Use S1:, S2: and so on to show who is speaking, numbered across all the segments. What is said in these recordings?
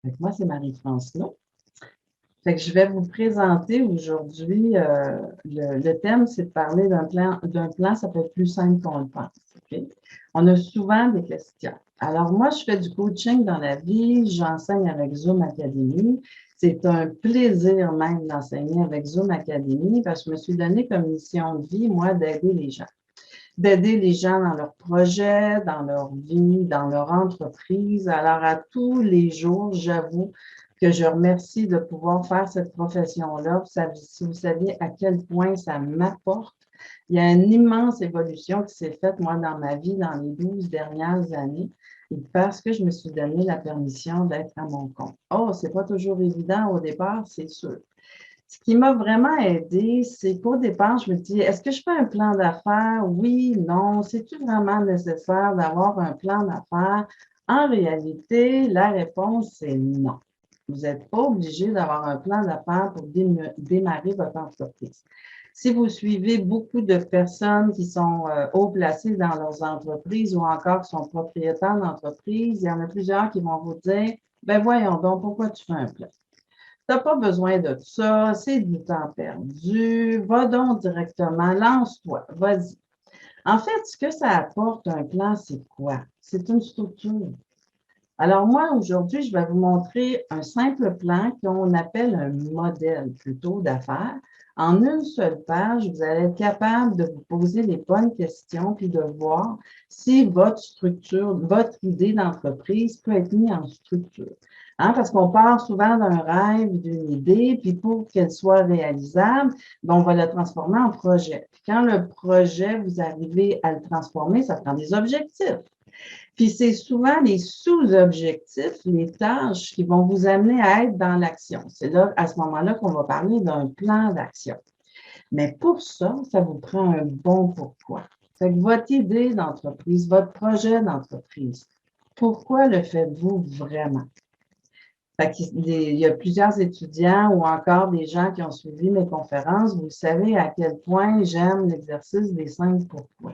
S1: Fait que moi, c'est Marie-France Lot. Fait que je vais vous présenter aujourd'hui, le thème, c'est de parler d'un plan, ça peut être plus simple qu'on le pense. OK? On a souvent des questions. Alors, moi, je fais du coaching dans la vie, j'enseigne avec Zoom Academy. C'est un plaisir même d'enseigner avec Zoom Academy parce que je me suis donné comme mission de vie, moi, d'aider les gens. D'aider les gens dans leurs projets, dans leur vie, dans leur entreprise. Alors, à tous les jours, j'avoue que je remercie de pouvoir faire cette profession-là. Si vous saviez à quel point ça m'apporte, il y a une immense évolution qui s'est faite, moi, dans ma vie, dans les 12 dernières années, parce que je me suis donné la permission d'être à mon compte. Oh, c'est pas toujours évident au départ, c'est sûr. Ce qui m'a vraiment aidé, c'est qu'au départ, je me dis, est-ce que je fais un plan d'affaires? Oui, non. C'est-tu vraiment nécessaire d'avoir un plan d'affaires? En réalité, la réponse, c'est non. Vous n'êtes pas obligé d'avoir un plan d'affaires pour démarrer votre entreprise. Si vous suivez beaucoup de personnes qui sont haut placées dans leurs entreprises ou encore qui sont propriétaires d'entreprises, il y en a plusieurs qui vont vous dire, ben voyons donc, pourquoi tu fais un plan? Tu n'as pas besoin de ça, c'est du temps perdu, va donc directement, lance-toi, vas-y. En fait, ce que ça apporte un plan, c'est quoi? C'est une structure. Alors moi, aujourd'hui, je vais vous montrer un simple plan qu'on appelle un modèle plutôt d'affaires. En une seule page, vous allez être capable de vous poser les bonnes questions puis de voir si votre structure, votre idée d'entreprise peut être mise en structure. Hein, parce qu'on part souvent d'un rêve, d'une idée, puis pour qu'elle soit réalisable, ben, on va la transformer en projet. Puis quand le projet, vous arrivez à le transformer, ça prend des objectifs. Puis c'est souvent les sous-objectifs, les tâches qui vont vous amener à être dans l'action. C'est là, à ce moment-là, qu'on va parler d'un plan d'action. Mais pour ça, ça vous prend un bon pourquoi. Fait que votre idée d'entreprise, votre projet d'entreprise, pourquoi le faites-vous vraiment? Fait qu'il y a plusieurs étudiants ou encore des gens qui ont suivi mes conférences, vous savez à quel point j'aime l'exercice des 5 pourquoi.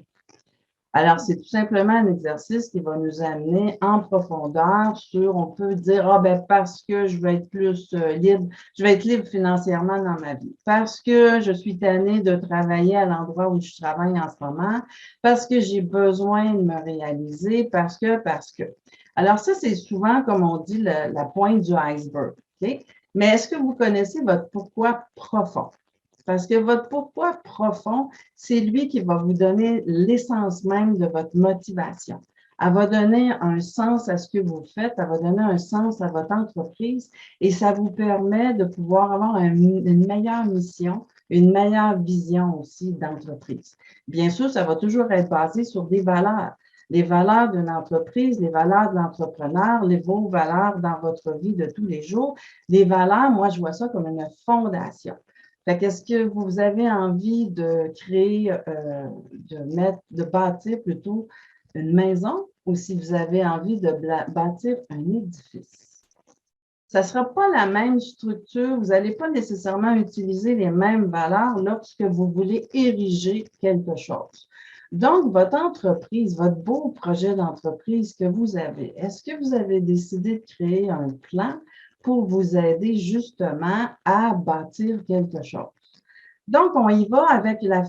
S1: Alors, c'est tout simplement un exercice qui va nous amener en profondeur sur, on peut dire, ah ben parce que je veux être plus libre, je vais être libre financièrement dans ma vie, parce que je suis tannée de travailler à l'endroit où je travaille en ce moment, parce que j'ai besoin de me réaliser, parce que. Alors ça, c'est souvent, comme on dit, la pointe du iceberg. Okay? Mais est-ce que vous connaissez votre pourquoi profond? Parce que votre pourquoi profond, c'est lui qui va vous donner l'essence même de votre motivation. Elle va donner un sens à ce que vous faites, elle va donner un sens à votre entreprise et ça vous permet de pouvoir avoir une meilleure mission, une meilleure vision aussi d'entreprise. Bien sûr, ça va toujours être basé sur des valeurs. Les valeurs d'une entreprise, les valeurs de l'entrepreneur, vos valeurs dans votre vie de tous les jours. Les valeurs, moi, je vois ça comme une fondation. Fait qu'est-ce que vous avez envie de créer, de bâtir plutôt une maison ou si vous avez envie de bâtir un édifice? Ça ne sera pas la même structure, vous n'allez pas nécessairement utiliser les mêmes valeurs lorsque vous voulez ériger quelque chose. Donc, votre entreprise, votre beau projet d'entreprise que vous avez, est-ce que vous avez décidé de créer un plan pour vous aider justement à bâtir quelque chose? Donc, on y va avec la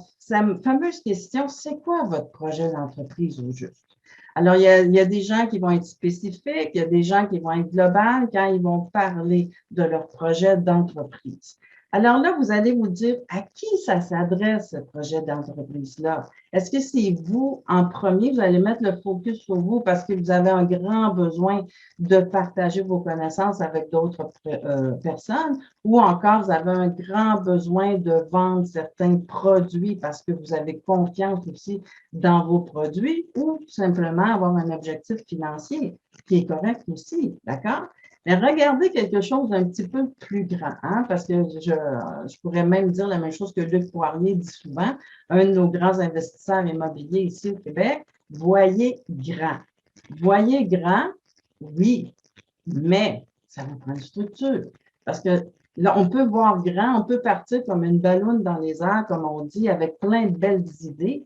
S1: fameuse question, c'est quoi votre projet d'entreprise au juste? Alors, il y a des gens qui vont être spécifiques, il y a des gens qui vont être globales quand ils vont parler de leur projet d'entreprise. Alors là, vous allez vous dire à qui ça s'adresse, ce projet d'entreprise-là. Est-ce que c'est vous en premier? Vous allez mettre le focus sur vous parce que vous avez un grand besoin de partager vos connaissances avec d'autres personnes ou encore vous avez un grand besoin de vendre certains produits parce que vous avez confiance aussi dans vos produits ou tout simplement avoir un objectif financier qui est correct aussi, d'accord? Mais regardez quelque chose d'un petit peu plus grand, hein, parce que je pourrais même dire la même chose que Luc Poirier dit souvent, un de nos grands investisseurs immobiliers ici au Québec, voyez grand. Voyez grand, oui, mais ça vous prend une structure. Parce que là, on peut voir grand, on peut partir comme une balloune dans les airs, comme on dit, avec plein de belles idées.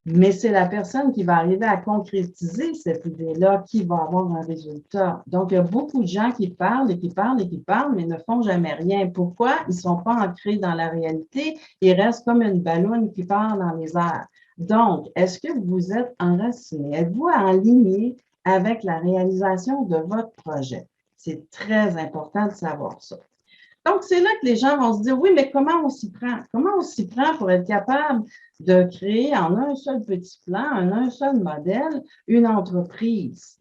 S1: Mais c'est la personne qui va arriver à concrétiser cette idée-là qui va avoir un résultat. Donc, il y a beaucoup de gens qui parlent et qui parlent et qui parlent, mais ne font jamais rien. Pourquoi? Ils ne sont pas ancrés dans la réalité. Ils restent comme une balloune qui part dans les airs. Donc, est-ce que vous êtes enraciné? Êtes-vous aligné avec la réalisation de votre projet? C'est très important de savoir ça. Donc, c'est là que les gens vont se dire, oui, mais comment on s'y prend? Comment on s'y prend pour être capable de créer en un seul petit plan, en un seul modèle, une entreprise?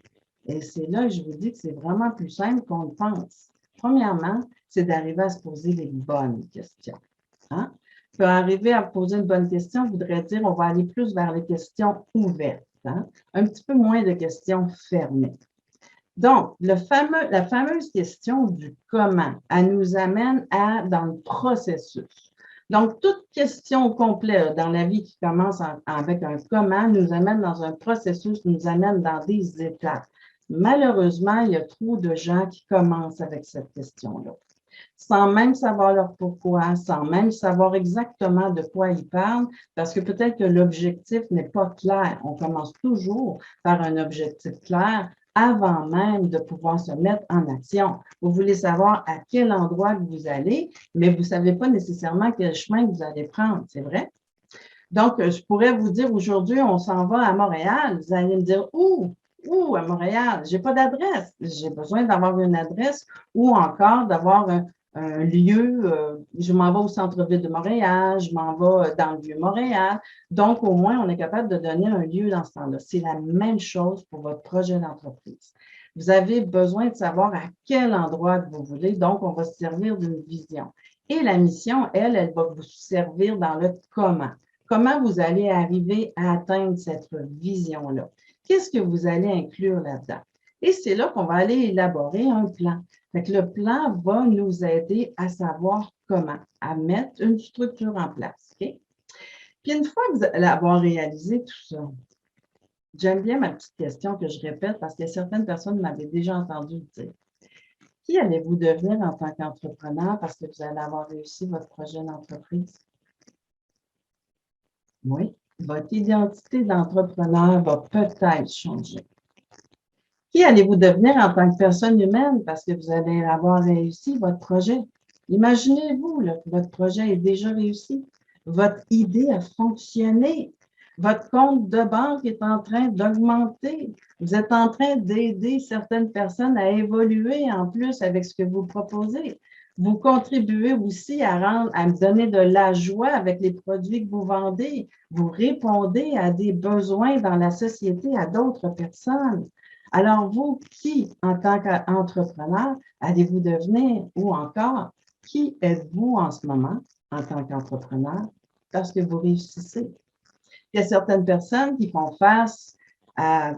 S1: Et c'est là que je vous dis que c'est vraiment plus simple qu'on le pense. Premièrement, c'est d'arriver à se poser les bonnes questions. Hein? Pour arriver à poser une bonne question, voudrait dire on va aller plus vers les questions ouvertes, hein? Un petit peu moins de questions fermées. Donc, la fameuse question du comment, elle nous amène dans le processus. Donc, toute question complète dans la vie qui commence avec un comment nous amène dans un processus, nous amène dans des étapes. Malheureusement, il y a trop de gens qui commencent avec cette question-là, sans même savoir leur pourquoi, sans même savoir exactement de quoi ils parlent, parce que peut-être que l'objectif n'est pas clair. On commence toujours par un objectif clair avant même de pouvoir se mettre en action. Vous voulez savoir à quel endroit vous allez, mais vous ne savez pas nécessairement quel chemin vous allez prendre, c'est vrai? Donc, je pourrais vous dire aujourd'hui, on s'en va à Montréal. Vous allez me dire, où à Montréal? Je n'ai pas d'adresse. J'ai besoin d'avoir une adresse ou encore d'avoir un lieu. Je m'en vais au centre-ville de Montréal, je m'en vais dans le Vieux-Montréal. Donc, au moins, on est capable de donner un lieu dans ce temps-là. C'est la même chose pour votre projet d'entreprise. Vous avez besoin de savoir à quel endroit vous voulez. Donc, on va se servir d'une vision. Et la mission, elle va vous servir dans le comment. Comment vous allez arriver à atteindre cette vision-là? Qu'est-ce que vous allez inclure là-dedans? Et c'est là qu'on va aller élaborer un plan. Fait que le plan va nous aider à savoir comment, à mettre une structure en place. Okay? Puis une fois que vous allez avoir réalisé tout ça, j'aime bien ma petite question que je répète parce que certaines personnes m'avaient déjà entendu le dire. Qui allez-vous devenir en tant qu'entrepreneur parce que vous allez avoir réussi votre projet d'entreprise? Oui, votre identité d'entrepreneur va peut-être changer. Qui allez-vous devenir en tant que personne humaine parce que vous allez avoir réussi votre projet? Imaginez-vous là, que votre projet est déjà réussi. Votre idée a fonctionné. Votre compte de banque est en train d'augmenter. Vous êtes en train d'aider certaines personnes à évoluer en plus avec ce que vous proposez. Vous contribuez aussi à donner de la joie avec les produits que vous vendez. Vous répondez à des besoins dans la société à d'autres personnes. Alors, vous, qui, en tant qu'entrepreneur, allez-vous devenir ou encore, qui êtes-vous en ce moment en tant qu'entrepreneur parce que vous réussissez? Il y a certaines personnes qui font face à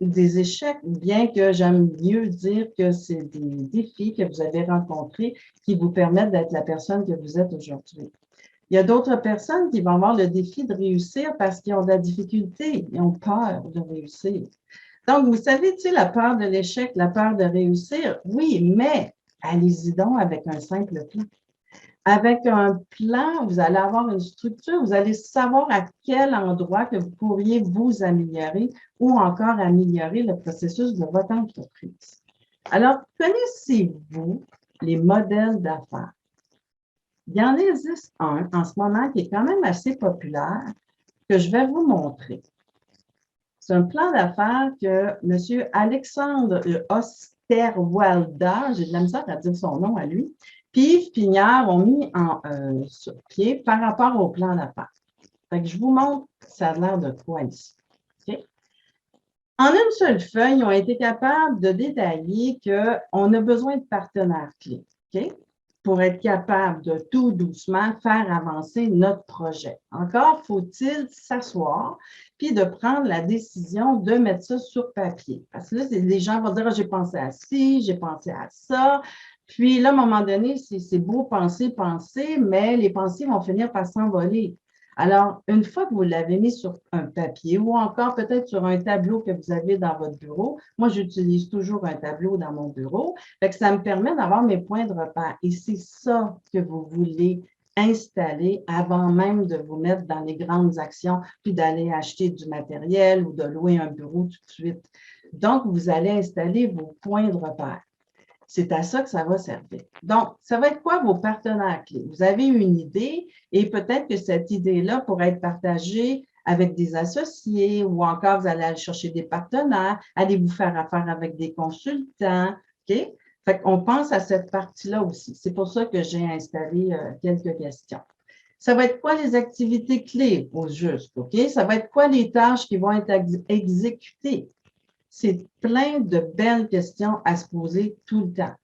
S1: des échecs, bien que j'aime mieux dire que c'est des défis que vous avez rencontrés qui vous permettent d'être la personne que vous êtes aujourd'hui. Il y a d'autres personnes qui vont avoir le défi de réussir parce qu'ils ont de la difficulté, ils ont peur de réussir. Donc, vous savez, tu sais, la peur de l'échec, la peur de réussir, oui, mais allez-y donc avec un simple plan. Avec un plan, vous allez avoir une structure, vous allez savoir à quel endroit que vous pourriez vous améliorer ou encore améliorer le processus de votre entreprise. Alors, connaissez-vous les modèles d'affaires? Il y en existe un en ce moment qui est quand même assez populaire que je vais vous montrer. C'est un plan d'affaires que M. Alexandre Osterwalder, j'ai de la misère à dire son nom à lui, puis Yves Pignard ont mis sur pied par rapport au plan d'affaires. Fait que je vous montre, ça a l'air de quoi ici. Okay? En une seule feuille, ils ont été capables de détailler qu'on a besoin de partenaires clés. Okay? Pour être capable de tout doucement faire avancer notre projet. Encore faut-il s'asseoir puis de prendre la décision de mettre ça sur papier. Parce que là, les gens vont dire, j'ai pensé à ci, j'ai pensé à ça. Puis là, à un moment donné, c'est beau penser, mais les pensées vont finir par s'envoler. Alors, une fois que vous l'avez mis sur un papier ou encore peut-être sur un tableau que vous avez dans votre bureau, moi, j'utilise toujours un tableau dans mon bureau, fait que ça me permet d'avoir mes points de repère. Et c'est ça que vous voulez installer avant même de vous mettre dans les grandes actions, puis d'aller acheter du matériel ou de louer un bureau tout de suite. Donc, vous allez installer vos points de repère. C'est à ça que ça va servir. Donc, ça va être quoi vos partenaires clés? Vous avez une idée et peut-être que cette idée-là pourrait être partagée avec des associés ou encore vous allez aller chercher des partenaires, allez vous faire affaire avec des consultants. OK? Fait qu'on pense à cette partie-là aussi. C'est pour ça que j'ai installé quelques questions. Ça va être quoi les activités clés au juste? OK? Ça va être quoi les tâches qui vont être exécutées? C'est plein de belles questions à se poser tout le temps.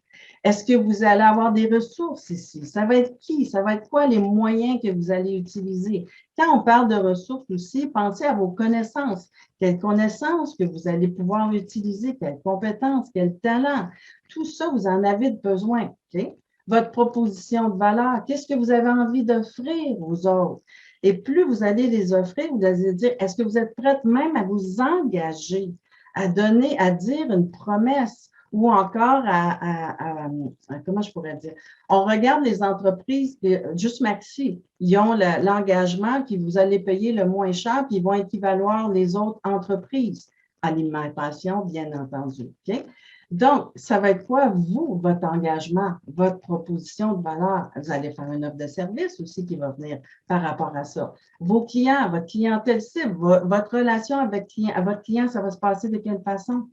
S1: Est-ce que vous allez avoir des ressources ici? Ça va être qui? Ça va être quoi les moyens que vous allez utiliser? Quand on parle de ressources aussi, pensez à vos connaissances. Quelles connaissances que vous allez pouvoir utiliser? Quelles compétences? Quels talents? Tout ça, vous en avez besoin. Okay? Votre proposition de valeur, qu'est-ce que vous avez envie d'offrir aux autres? Et plus vous allez les offrir, vous allez dire, est-ce que vous êtes prête même à vous engager, à donner, à dire une promesse? Ou encore comment je pourrais dire, on regarde les entreprises, juste Maxi, ils ont l'engagement que vous allez payer le moins cher, puis ils vont équivaloir les autres entreprises. Alimentation, bien entendu. Okay? Donc, ça va être quoi, vous, votre engagement, votre proposition de valeur? Vous allez faire une offre de service aussi qui va venir par rapport à ça. Vos clients, votre clientèle cible, votre relation avec votre client, ça va se passer de quelle façon?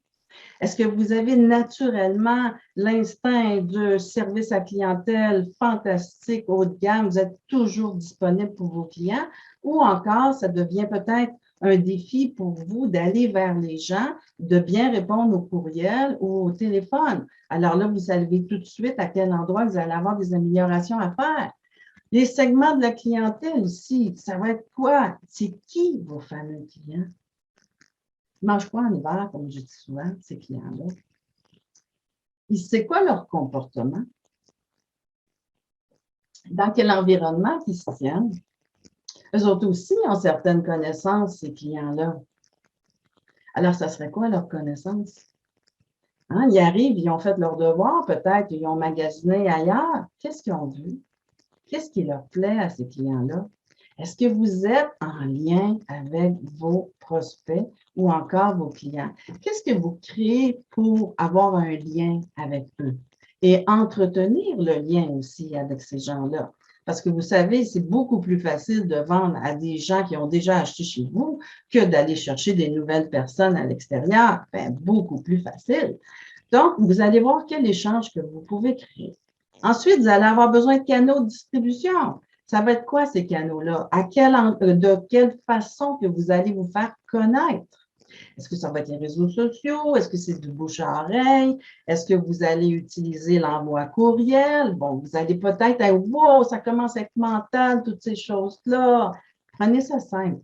S1: Est-ce que vous avez naturellement l'instinct de service à clientèle fantastique, haut de gamme, vous êtes toujours disponible pour vos clients ou encore ça devient peut-être un défi pour vous d'aller vers les gens, de bien répondre aux courriels ou au téléphone. Alors là, vous savez tout de suite à quel endroit vous allez avoir des améliorations à faire. Les segments de la clientèle ici, ça va être quoi? C'est qui vos fameux clients? Ils ne mangent pas en hiver, comme je dis souvent, ces clients-là. C'est quoi leur comportement? Dans quel environnement ils se tiennent? Eux autres aussi ont certaines connaissances, ces clients-là. Alors, ça serait quoi leur connaissance? Hein, ils arrivent, ils ont fait leur devoir, peut-être, ils ont magasiné ailleurs. Qu'est-ce qu'ils ont vu? Qu'est-ce qui leur plaît à ces clients-là? Est-ce que vous êtes en lien avec vos prospects ou encore vos clients? Qu'est-ce que vous créez pour avoir un lien avec eux? Et entretenir le lien aussi avec ces gens-là. Parce que vous savez, c'est beaucoup plus facile de vendre à des gens qui ont déjà acheté chez vous que d'aller chercher des nouvelles personnes à l'extérieur. Bien, beaucoup plus facile. Donc, vous allez voir quel échange que vous pouvez créer. Ensuite, vous allez avoir besoin de canaux de distribution. Ça va être quoi ces canaux-là? De quelle façon que vous allez vous faire connaître? Est-ce que ça va être les réseaux sociaux? Est-ce que c'est du bouche à oreille? Est-ce que vous allez utiliser l'envoi courriel? Bon, vous allez peut-être, wow, ça commence à être mental, toutes ces choses-là. Prenez ça simple.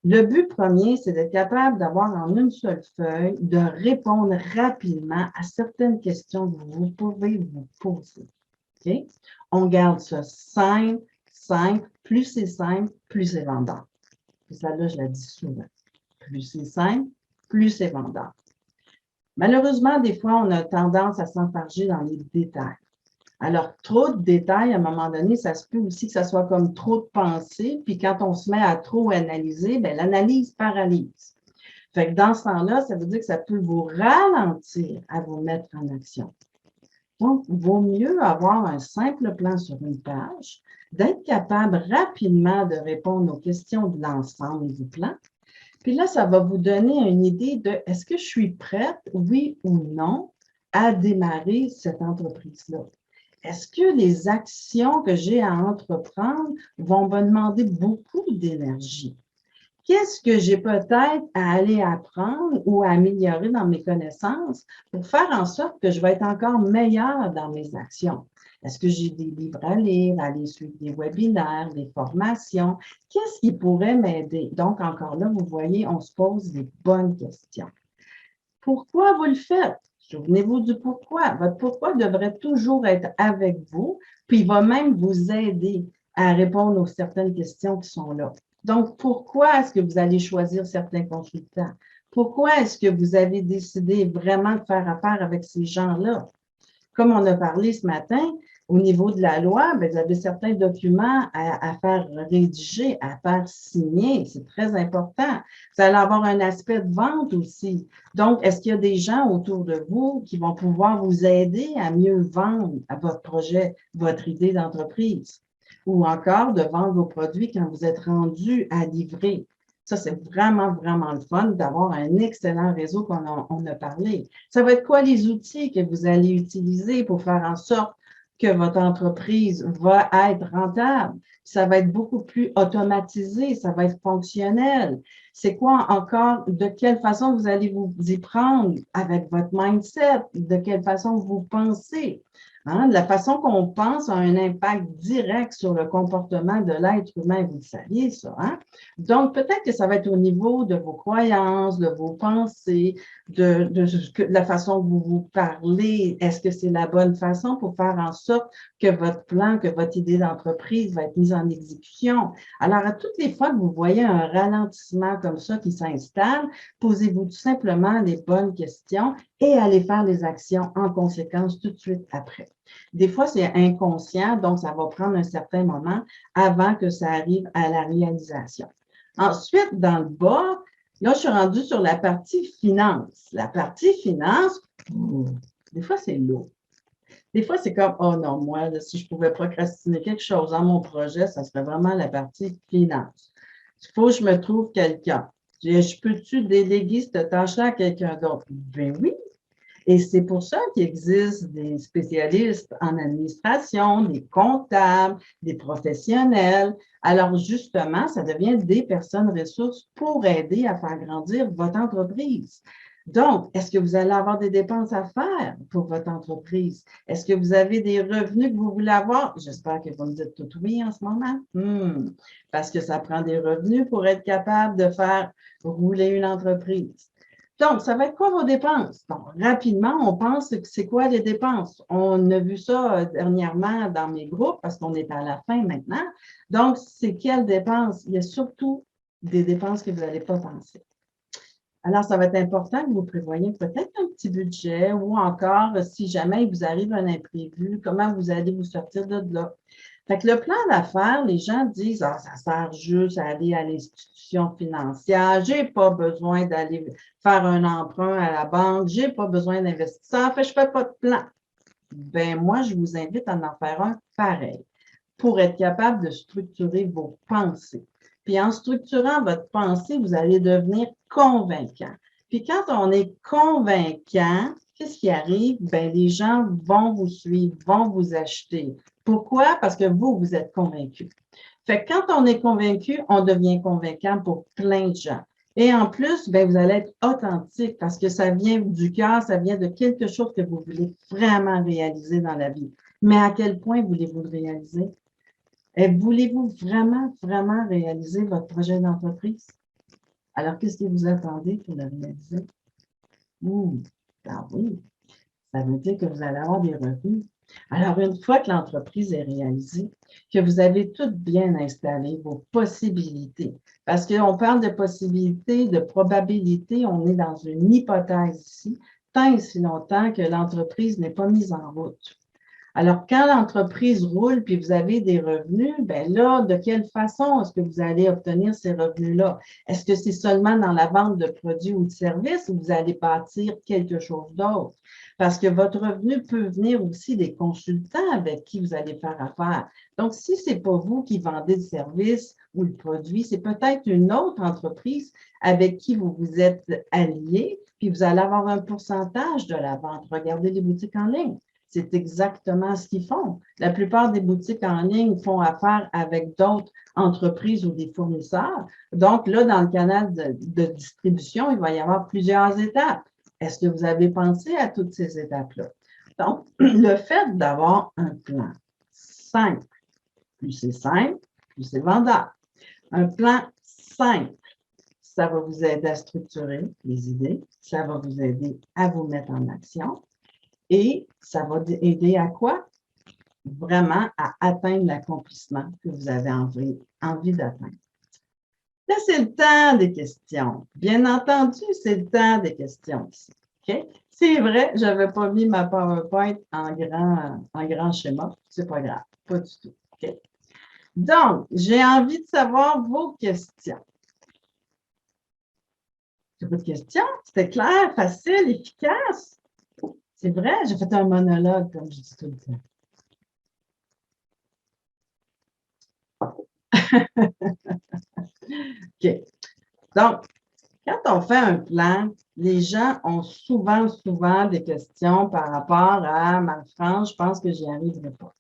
S1: Le but premier, c'est d'être capable d'avoir en une seule feuille, de répondre rapidement à certaines questions que vous pouvez vous poser. Okay? On garde ça simple, simple. Plus c'est simple, plus c'est vendeur. Et ça, là, je la dis souvent. Plus c'est simple, plus c'est vendeur. Malheureusement, des fois, on a tendance à s'enfarger dans les détails. Alors, trop de détails, à un moment donné, ça se peut aussi que ça soit comme trop de pensée, puis quand on se met à trop analyser, bien, l'analyse paralyse. Fait que dans ce temps-là, ça veut dire que ça peut vous ralentir à vous mettre en action. Donc, il vaut mieux avoir un simple plan sur une page, d'être capable rapidement de répondre aux questions de l'ensemble du plan. Puis là, ça va vous donner une idée de est-ce que je suis prête, oui ou non, à démarrer cette entreprise-là? Est-ce que les actions que j'ai à entreprendre vont me demander beaucoup d'énergie? Qu'est-ce que j'ai peut-être à aller apprendre ou à améliorer dans mes connaissances pour faire en sorte que je vais être encore meilleure dans mes actions? Est-ce que j'ai des livres à lire, aller suivre des webinaires, des formations? Qu'est-ce qui pourrait m'aider? Donc, encore là, vous voyez, on se pose des bonnes questions. Pourquoi vous le faites? Souvenez-vous du pourquoi. Votre pourquoi devrait toujours être avec vous, puis il va même vous aider à répondre aux certaines questions qui sont là. Donc, pourquoi est-ce que vous allez choisir certains consultants? Pourquoi est-ce que vous avez décidé vraiment de faire affaire avec ces gens-là? Comme on a parlé ce matin, Au niveau de la loi, bien, vous avez certains documents à faire rédiger, à faire signer. C'est très important. Vous allez avoir un aspect de vente aussi. Donc, est-ce qu'il y a des gens autour de vous qui vont pouvoir vous aider à mieux vendre à votre projet, votre idée d'entreprise? Ou encore de vendre vos produits quand vous êtes rendu à livrer. Ça, c'est vraiment, vraiment le fun d'avoir un excellent réseau on a parlé. Ça va être quoi les outils que vous allez utiliser pour faire en sorte que votre entreprise va être rentable? Ça va être beaucoup plus automatisé, ça va être fonctionnel. C'est quoi encore, de quelle façon vous allez vous y prendre avec votre mindset, de quelle façon vous pensez? Hein, la façon qu'on pense a un impact direct sur le comportement de l'être humain, vous le saviez, ça. Hein? Donc, peut-être que ça va être au niveau de vos croyances, de vos pensées, de la façon que vous vous parlez. Est-ce que c'est la bonne façon pour faire en sorte que votre plan, que votre idée d'entreprise va être mise en exécution? Alors, à toutes les fois que vous voyez un ralentissement comme ça qui s'installe, posez-vous tout simplement les bonnes questions et allez faire les actions en conséquence tout de suite après. Des fois, c'est inconscient, donc ça va prendre un certain moment avant que ça arrive à la réalisation. Ensuite, dans le bas, là, je suis rendue sur la partie finance. La partie finance, des fois, c'est lourd. Des fois, c'est comme, oh non, moi, là, si je pouvais procrastiner quelque chose dans mon projet, ça serait vraiment la partie finance. Il faut que je me trouve quelqu'un. Je peux-tu déléguer cette tâche-là à quelqu'un d'autre? Ben oui. Et c'est pour ça qu'il existe des spécialistes en administration, des comptables, des professionnels. Alors, justement, ça devient des personnes ressources pour aider à faire grandir votre entreprise. Donc, est-ce que vous allez avoir des dépenses à faire pour votre entreprise? Est-ce que vous avez des revenus que vous voulez avoir? J'espère que vous me dites tout oui en ce moment. Parce que ça prend des revenus pour être capable de faire rouler une entreprise. Donc, ça va être quoi vos dépenses? Bon, rapidement, on pense que c'est quoi les dépenses? On a vu ça dernièrement dans mes groupes parce qu'on est à la fin maintenant. Donc, c'est quelles dépenses? Il y a surtout des dépenses que vous n'allez pas penser. Alors, ça va être important que vous prévoyiez peut-être un petit budget ou encore, si jamais il vous arrive un imprévu, comment vous allez vous sortir de là. Fait que le plan d'affaires, les gens disent, ah, ça sert juste à aller à l'institution financière, j'ai pas besoin d'aller faire un emprunt à la banque, j'ai pas besoin d'investisseurs, fait je fais pas de plan. Ben, moi, je vous invite à en faire un pareil pour être capable de structurer vos pensées. Puis en structurant votre pensée, vous allez devenir convaincant. Puis quand on est convaincant, qu'est-ce qui arrive? Bien, les gens vont vous suivre, vont vous acheter. Pourquoi? Parce que vous êtes convaincu. Fait que quand on est convaincu, on devient convaincant pour plein de gens. Et en plus, bien, vous allez être authentique parce que ça vient du cœur, ça vient de quelque chose que vous voulez vraiment réaliser dans la vie. Mais à quel point voulez-vous le réaliser? Et voulez-vous vraiment, vraiment réaliser votre projet d'entreprise? Alors, qu'est-ce que vous attendez pour le réaliser? Ah oui, ça veut dire que vous allez avoir des revenus. Alors, une fois que l'entreprise est réalisée, que vous avez tout bien installé, vos possibilités, parce qu'on parle de possibilités, de probabilités, on est dans une hypothèse ici, tant et si longtemps que l'entreprise n'est pas mise en route. Alors, quand l'entreprise roule puis vous avez des revenus, bien là, de quelle façon est-ce que vous allez obtenir ces revenus-là? Est-ce que c'est seulement dans la vente de produits ou de services ou vous allez bâtir quelque chose d'autre? Parce que votre revenu peut venir aussi des consultants avec qui vous allez faire affaire. Donc, si ce n'est pas vous qui vendez le service ou le produit, c'est peut-être une autre entreprise avec qui vous vous êtes allié, puis vous allez avoir un pourcentage de la vente. Regardez les boutiques en ligne. C'est exactement ce qu'ils font. La plupart des boutiques en ligne font affaire avec d'autres entreprises ou des fournisseurs. Donc, là, dans le canal de distribution, il va y avoir plusieurs étapes. Est-ce que vous avez pensé à toutes ces étapes-là? Donc, le fait d'avoir un plan simple, plus c'est vendeur. Un plan simple, ça va vous aider à structurer les idées, ça va vous aider à vous mettre en action. Et ça va aider à quoi? Vraiment à atteindre l'accomplissement que vous avez envie d'atteindre. Là, c'est le temps des questions. Bien entendu, c'est le temps des questions ici. OK? C'est vrai, je n'avais pas mis ma PowerPoint en grand schéma. C'est pas grave, pas du tout. OK? Donc, j'ai envie de savoir vos questions. J'ai pas de questions? C'était clair, facile, efficace. C'est vrai, j'ai fait un monologue, comme je dis tout le temps. OK. Donc, quand on fait un plan, les gens ont souvent des questions par rapport à Marie-France, je pense que j'y arriverai pas.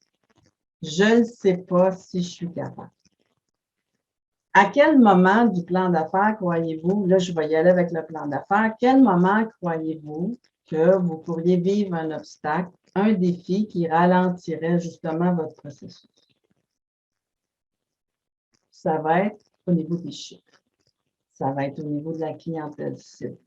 S1: Je ne sais pas si je suis capable. À quel moment du plan d'affaires croyez-vous, là je vais y aller avec le plan d'affaires, à quel moment croyez-vous que vous pourriez vivre un obstacle, un défi qui ralentirait justement votre processus? Ça va être au niveau des chiffres. Ça va être au niveau de la clientèle cible.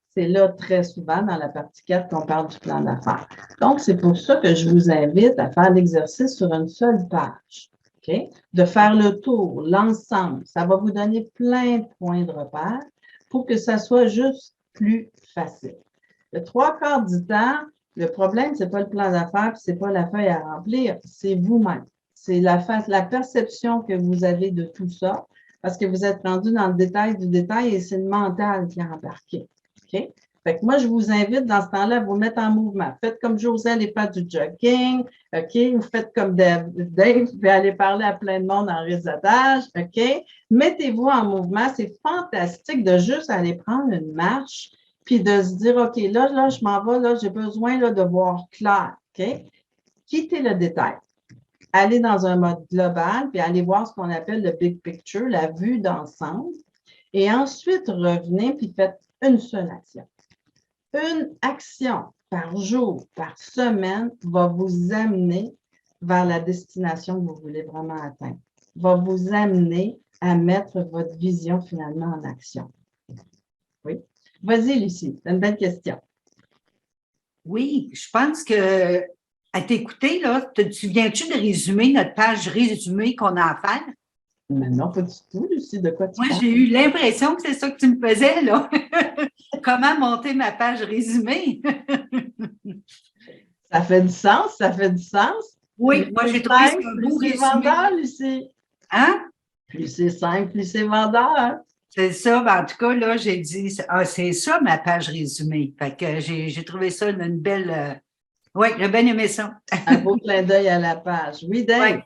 S1: C'est là très souvent dans la partie 4 qu'on parle du plan d'affaires. Donc, c'est pour ça que je vous invite à faire l'exercice sur une seule page. Okay? De faire le tour, l'ensemble. Ça va vous donner plein de points de repère pour que ça soit juste plus facile. Le trois quarts du temps, le problème, ce n'est pas le plan d'affaires, ce n'est pas la feuille à remplir, c'est vous-même. C'est la perception que vous avez de tout ça, parce que vous êtes rendu dans le détail du détail et c'est le mental qui est embarqué. OK? Fait que moi, je vous invite dans ce temps-là à vous mettre en mouvement. Faites comme José, allez faire du jogging. OK? Vous faites comme Dave, puis allez parler à plein de monde en réseautage. OK? Mettez-vous en mouvement. C'est fantastique de juste aller prendre une marche puis de se dire, OK, là, je m'en vais, là, j'ai besoin là, de voir clair. OK? Quittez le détail. Allez dans un mode global, puis allez voir ce qu'on appelle le big picture, la vue d'ensemble. Et ensuite, revenez, puis faites une seule action. Une action par jour, par semaine, va vous amener vers la destination que vous voulez vraiment atteindre. Va vous amener à mettre votre vision finalement en action. Oui. Vas-y, Lucie, c'est une belle question.
S2: Oui, je pense que à t'écouter, là, te souviens-tu de résumer notre page résumée qu'on a à faire?
S1: Mais non, pas du tout, Lucie, de quoi tu
S2: Moi,
S1: parles?
S2: j'ai eu l'impression que c'est ça que tu me faisais, là. Comment monter ma page résumée?
S1: Ça fait du sens, ça fait du sens.
S2: Oui, moi, j'ai trouvé ça un
S1: Plus
S2: beau
S1: c'est
S2: résumé.
S1: vendeur, Lucie.
S2: Hein?
S1: Plus c'est simple, plus c'est vendeur.
S2: C'est ça, ben, en tout cas, là, j'ai dit, ah, c'est ça ma page résumée. Fait que j'ai trouvé ça une belle. Oui, j'ai bien aimé ça.
S1: Un beau clin d'œil à la page. Oui, Dave.
S2: Ouais.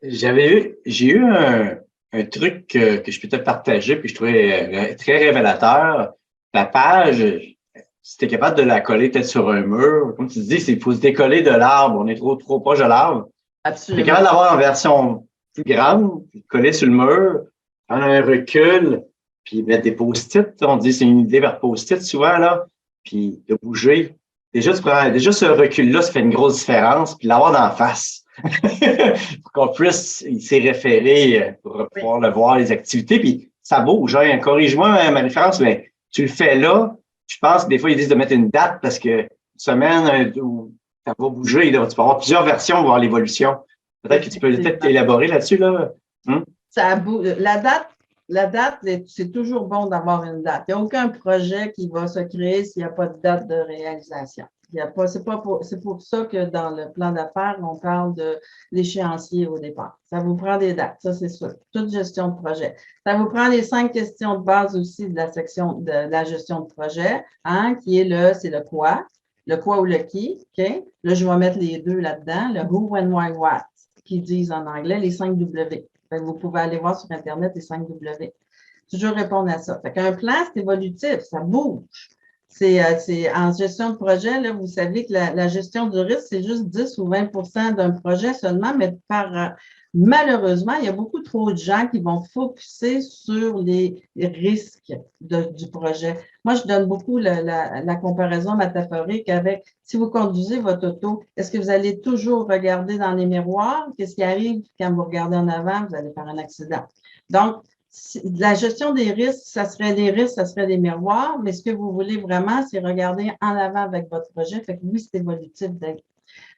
S3: J'ai eu un truc que je peux te partager, puis je trouvais très révélateur. Ta page, si tu es capable de la coller peut-être sur un mur, comme tu dis, il faut se décoller de l'arbre, on est trop proche de l'arbre. Tu es
S1: Absolument.
S3: capable d'avoir en version plus grande, puis coller sur le mur, prendre un recul, puis mettre des post-it. On dit c'est une idée vers post-it souvent, là, puis de bouger. Déjà ce recul-là, ça fait une grosse différence, puis l'avoir d'en face. Pour qu'on puisse s'y référer pour pouvoir le voir, les activités. Puis ça bouge. Hein. Corrige-moi ma référence, mais tu le fais là. Je pense que des fois, ils disent de mettre une date parce que une semaine où ça va bouger, là, tu peux avoir plusieurs versions pour voir l'évolution. Peut-être que tu peux peut-être élaborer là-dessus. Là.
S1: Ça bouge. La date, c'est toujours bon d'avoir une date. Il n'y a aucun projet qui va se créer s'il n'y a pas de date de réalisation. C'est pour ça que dans le plan d'affaires, on parle de l'échéancier au départ. Ça vous prend des dates, ça c'est sûr. Toute gestion de projet. Ça vous prend les 5 questions de base aussi de la section de la gestion de projet, hein, qui est c'est le quoi ou le qui. OK? Là, je vais mettre les deux là-dedans, le who, when, why, what, qui disent en anglais les 5 W. Vous pouvez aller voir sur Internet les 5 W. Toujours répondre à ça. Fait qu'un plan, c'est évolutif, ça bouge. C'est en gestion de projet, là, vous savez que la gestion du risque, c'est juste 10 ou 20 d'un projet seulement, mais malheureusement, il y a beaucoup trop de gens qui vont focuser sur les risques du projet. Moi, je donne beaucoup la comparaison métaphorique avec si vous conduisez votre auto, est-ce que vous allez toujours regarder dans les miroirs? Qu'est-ce qui arrive quand vous regardez en avant? Vous allez faire un accident. Donc, la gestion des risques, ça serait des miroirs, mais ce que vous voulez vraiment, c'est regarder en avant avec votre projet. Fait que oui, c'est évolutif.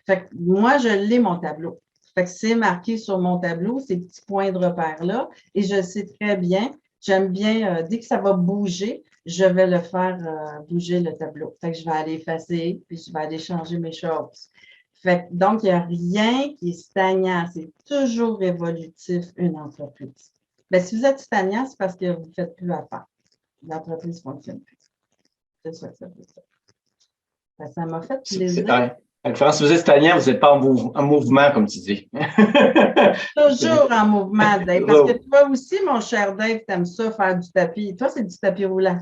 S1: Fait que moi, je l'ai mon tableau. Fait que c'est marqué sur mon tableau, ces petits points de repère-là, et je sais très bien, j'aime bien, dès que ça va bouger, je vais le faire bouger le tableau. Fait que je vais aller effacer, puis je vais aller changer mes choses. Fait que, donc, il n'y a rien qui est stagnant. C'est toujours évolutif, une entreprise. Bien, si vous êtes stagnant, c'est parce que vous ne faites plus affaire. L'entreprise ne fonctionne plus. C'est ça que ça veut dire. Ben, ça m'a fait plaisir.
S3: À la différence, si vous êtes stagnant, vous n'êtes pas en mouvement, comme tu dis.
S1: Toujours en mouvement, Dave. Parce que toi aussi, mon cher Dave, tu aimes ça, faire du tapis. Toi, c'est du tapis roulant.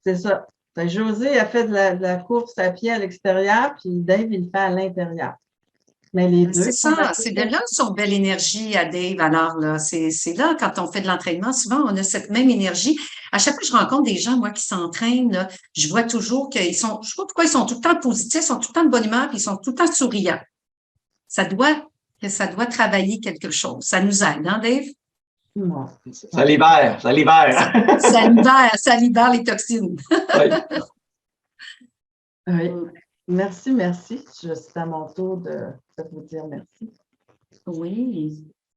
S1: C'est ça. Fait que José a fait de la course à pied à l'extérieur, puis Dave, il le fait à l'intérieur. Mais les deux.
S4: C'est ça, c'est de là son belle énergie à Dave. Alors là, c'est là, quand on fait de l'entraînement, souvent, on a cette même énergie. À chaque fois que je rencontre des gens, moi, qui s'entraînent, là, je vois toujours qu'ils sont, je sais pas pourquoi ils sont tout le temps positifs, ils sont tout le temps de bonne humeur, puis ils sont tout le temps souriants. Ça doit travailler quelque chose. Ça nous aide, hein, Dave?
S1: Non.
S3: Ça libère, ça libère.
S4: Ça libère les toxines.
S3: Oui.
S1: Oui. Merci, merci. C'est à mon tour de vous dire merci.
S4: Oui.